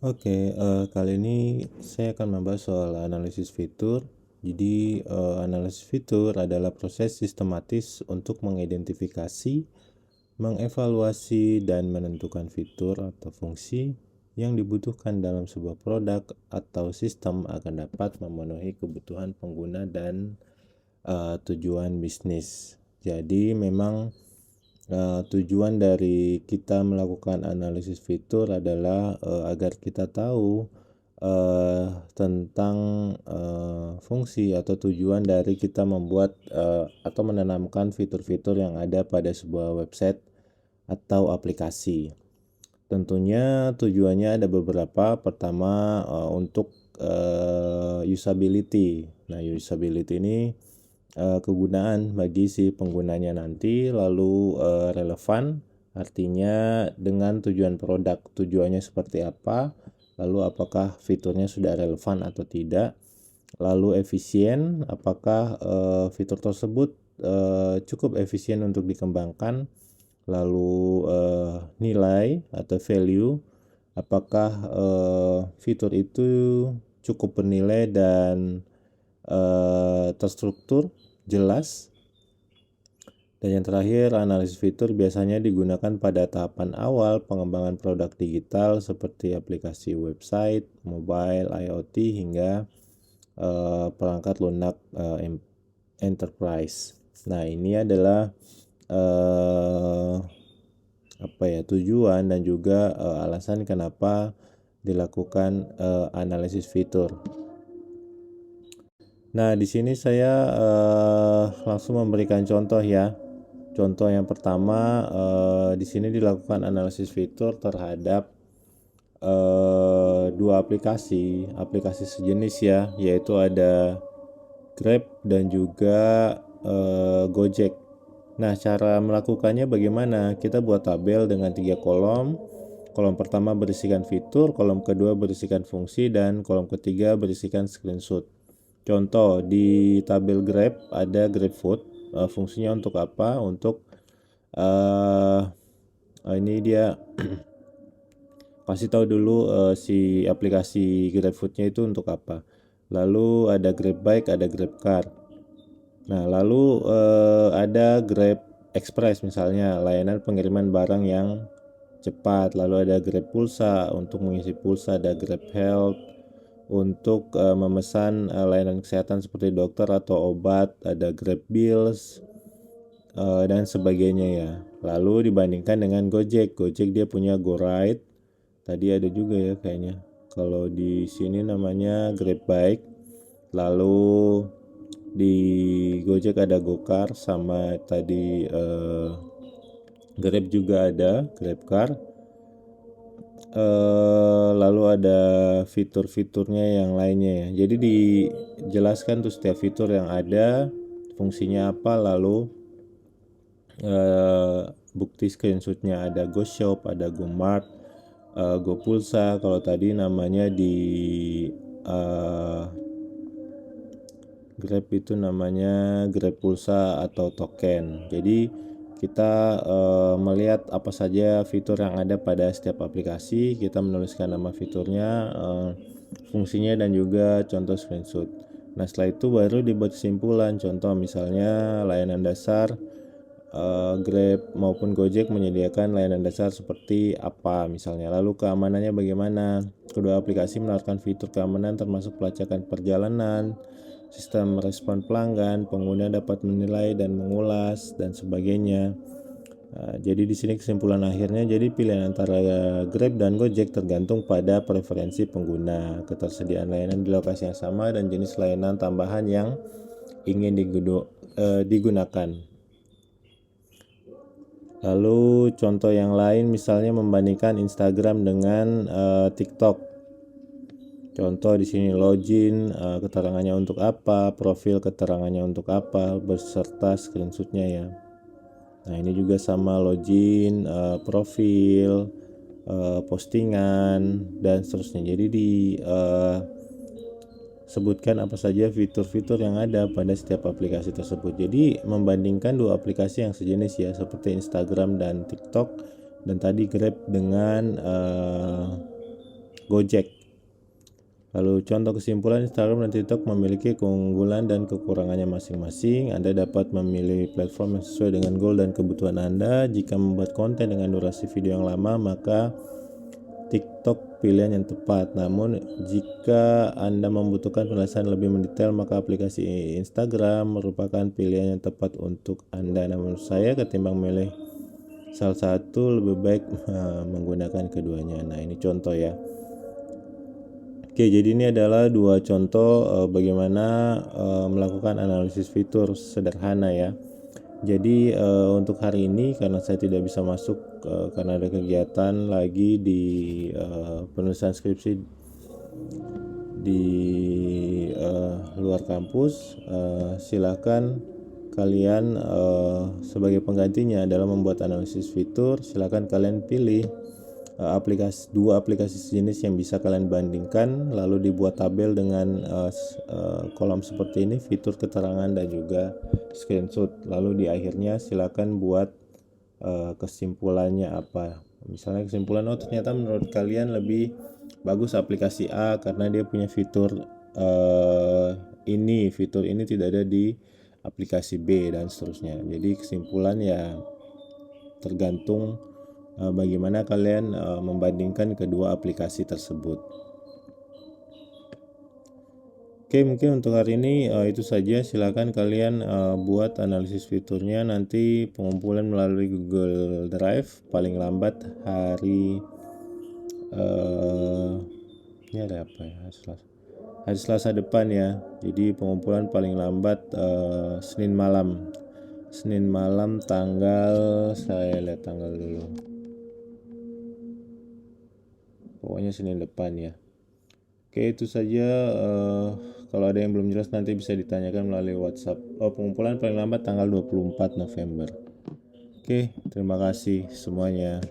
Kali ini saya akan membahas soal analisis fitur. Jadi, analisis fitur adalah proses sistematis untuk mengidentifikasi, mengevaluasi, dan menentukan fitur atau fungsi yang dibutuhkan dalam sebuah produk atau sistem agar dapat memenuhi kebutuhan pengguna dan tujuan bisnis. Jadi, memang tujuan dari kita melakukan analisis fitur adalah agar kita tahu tentang fungsi atau tujuan dari kita membuat atau menanamkan fitur-fitur yang ada pada sebuah website atau aplikasi. Tentunya tujuannya ada beberapa. Pertama, untuk usability. Nah, usability ini kegunaan bagi si penggunanya nanti, lalu relevan, artinya dengan tujuan produk, tujuannya seperti apa, lalu apakah fiturnya sudah relevan atau tidak, lalu efisien, apakah fitur tersebut cukup efisien untuk dikembangkan, lalu nilai atau value, apakah fitur itu cukup bernilai dan terstruktur, jelas. Dan yang terakhir, analisis fitur biasanya digunakan pada tahapan awal pengembangan produk digital seperti aplikasi website, mobile, IoT, hingga perangkat lunak enterprise. Nah, ini adalah tujuan dan juga alasan kenapa dilakukan analisis fitur. Nah, di sini saya langsung memberikan contoh ya. Contoh yang pertama, di sini dilakukan analisis fitur terhadap dua aplikasi sejenis ya, yaitu ada Grab dan juga Gojek. Nah, cara melakukannya bagaimana? Kita buat tabel dengan 3 kolom. Kolom pertama berisikan fitur, kolom kedua berisikan fungsi, dan kolom ketiga berisikan screenshot. Contoh, di tabel Grab ada GrabFood. Fungsinya untuk apa? Untuk ini dia kasih tahu dulu si aplikasi GrabFood-nya itu untuk apa. Lalu ada GrabBike, ada GrabCar. Nah, lalu ada Grab Express misalnya, layanan pengiriman barang yang cepat. Lalu ada Grab Pulsa untuk mengisi pulsa, ada Grab Health untuk memesan layanan kesehatan seperti dokter atau obat, ada Grab Bills dan sebagainya ya. Lalu dibandingkan dengan Gojek dia punya GoRide. Tadi ada juga ya kayaknya. Kalau di sini namanya Grab Bike. Lalu di Gojek ada Gokar, sama tadi Grab juga ada GrabCar. Lalu ada fitur-fiturnya yang lainnya ya. Jadi dijelaskan tuh setiap fitur yang ada, fungsinya apa, lalu bukti screenshotnya. Ada GoShop, ada GoMart, GoPulsa. Kalau tadi namanya di Grab itu namanya Grab Pulsa atau token. Jadi kita melihat apa saja fitur yang ada pada setiap aplikasi, kita menuliskan nama fiturnya, fungsinya, dan juga contoh screenshot. Nah, setelah itu baru dibuat kesimpulan. Contoh misalnya layanan dasar Grab maupun Gojek menyediakan layanan dasar seperti apa misalnya. Lalu keamanannya bagaimana? Kedua aplikasi menawarkan fitur keamanan termasuk pelacakan perjalanan, sistem respon pelanggan, pengguna dapat menilai dan mengulas, dan sebagainya. Jadi di sini kesimpulan akhirnya, jadi pilihan antara Grab dan Gojek tergantung pada preferensi pengguna, ketersediaan layanan di lokasi yang sama, dan jenis layanan tambahan yang ingin digunakan. Lalu contoh yang lain misalnya membandingkan Instagram dengan TikTok. Contoh di sini login, keterangannya untuk apa, profil keterangannya untuk apa, beserta screenshotnya ya. Nah, ini juga sama, login, profil, postingan, dan seterusnya. Jadi sebutkan apa saja fitur-fitur yang ada pada setiap aplikasi tersebut. Jadi membandingkan dua aplikasi yang sejenis ya, seperti Instagram dan TikTok, dan tadi Grab dengan Gojek. Lalu contoh kesimpulan, Instagram dan TikTok memiliki keunggulan dan kekurangannya masing-masing. Anda dapat memilih platform yang sesuai dengan goal dan kebutuhan Anda. Jika membuat konten dengan durasi video yang lama, maka TikTok pilihan yang tepat. Namun jika Anda membutuhkan penjelasan lebih mendetail, maka aplikasi Instagram merupakan pilihan yang tepat untuk Anda. Namun saya ketimbang memilih salah satu, lebih baik menggunakan keduanya. Nah, ini contoh ya. Oke, jadi ini adalah dua contoh bagaimana melakukan analisis fitur sederhana ya. Jadi untuk hari ini karena saya tidak bisa masuk karena ada kegiatan lagi di penulisan skripsi di luar kampus, silakan kalian sebagai penggantinya dalam membuat analisis fitur, silakan kalian pilih dua aplikasi sejenis yang bisa kalian bandingkan, lalu dibuat tabel dengan kolom seperti ini, fitur, keterangan, dan juga screenshot. Lalu di akhirnya silakan buat kesimpulannya apa. Misalnya kesimpulan, ternyata menurut kalian lebih bagus aplikasi A karena dia punya fitur fitur ini tidak ada di aplikasi B, dan seterusnya. Jadi kesimpulan ya tergantung bagaimana kalian membandingkan kedua aplikasi tersebut. Oke, mungkin untuk hari ini itu saja. Silakan kalian buat analisis fiturnya. Nanti pengumpulan melalui Google Drive paling lambat hari ini ada apa ya, hari Selasa depan ya. Jadi pengumpulan paling lambat Senin malam tanggal, saya lihat tanggal dulu, pokoknya Senin depan ya. Oke, itu saja. Kalau ada yang belum jelas nanti bisa ditanyakan melalui WhatsApp. Pengumpulan paling lambat tanggal 24 November. Oke, terima kasih semuanya.